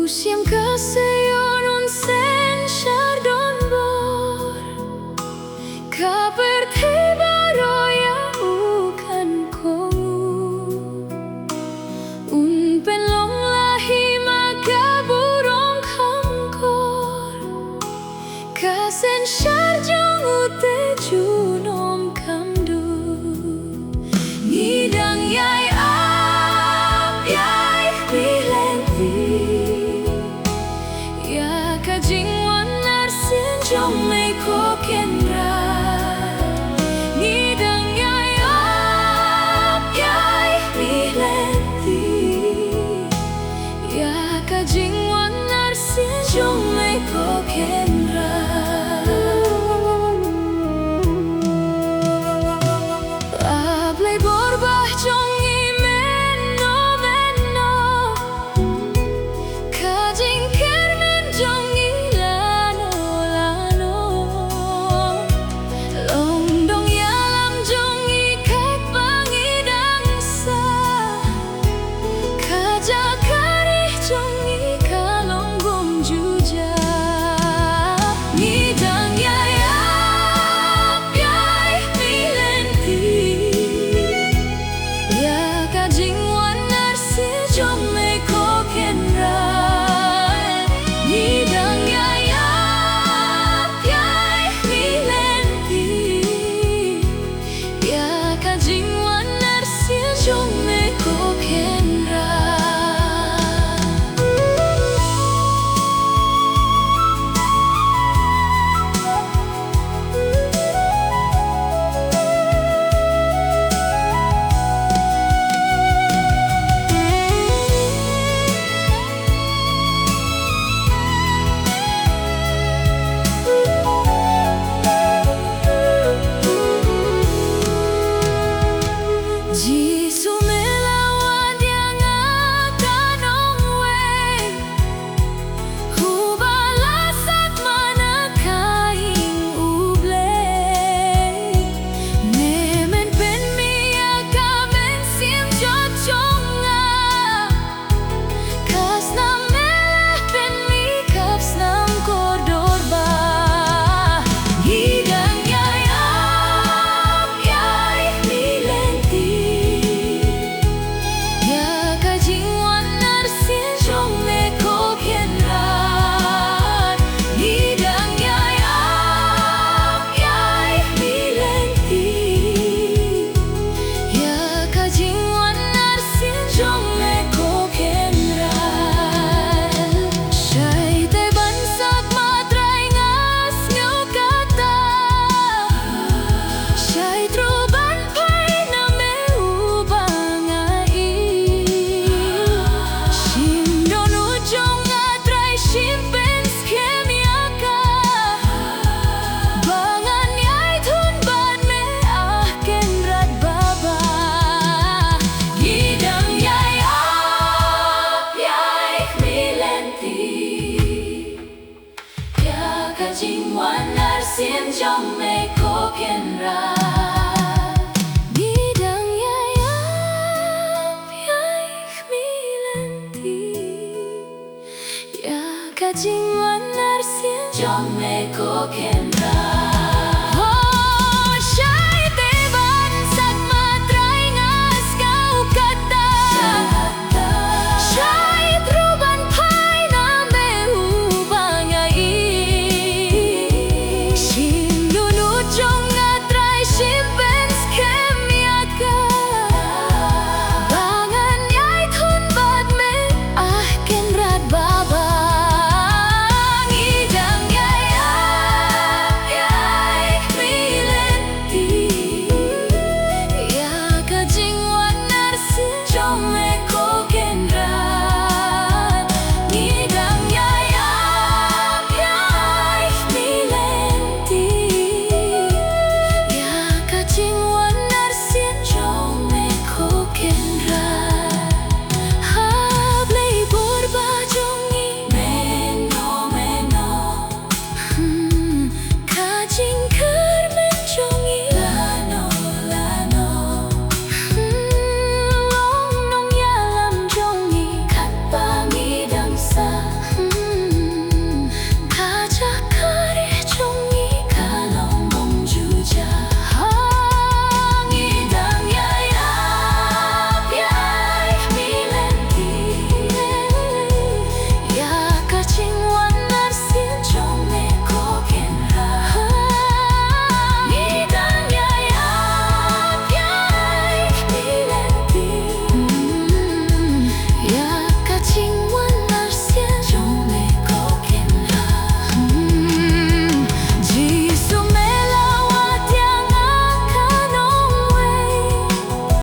Siam kasayon sen syardon bor Kaperte baroya ukan kongu Un penlong lahi maka burong kamkor Kasen syarjong ute junom kamdu Ngidang yai ap yai pilenti Kajingwan narsin jong me ko kenra Ngidang yai ap yai milenti Ya kajingwan narsin jong me ko kenra Ablay borbah jong imen no venno Kajing kermen jong Kajingwan narsin jong me ko kenra Ngidang yai ap yai milenti Ya kajingwan narsin jong me ko kenra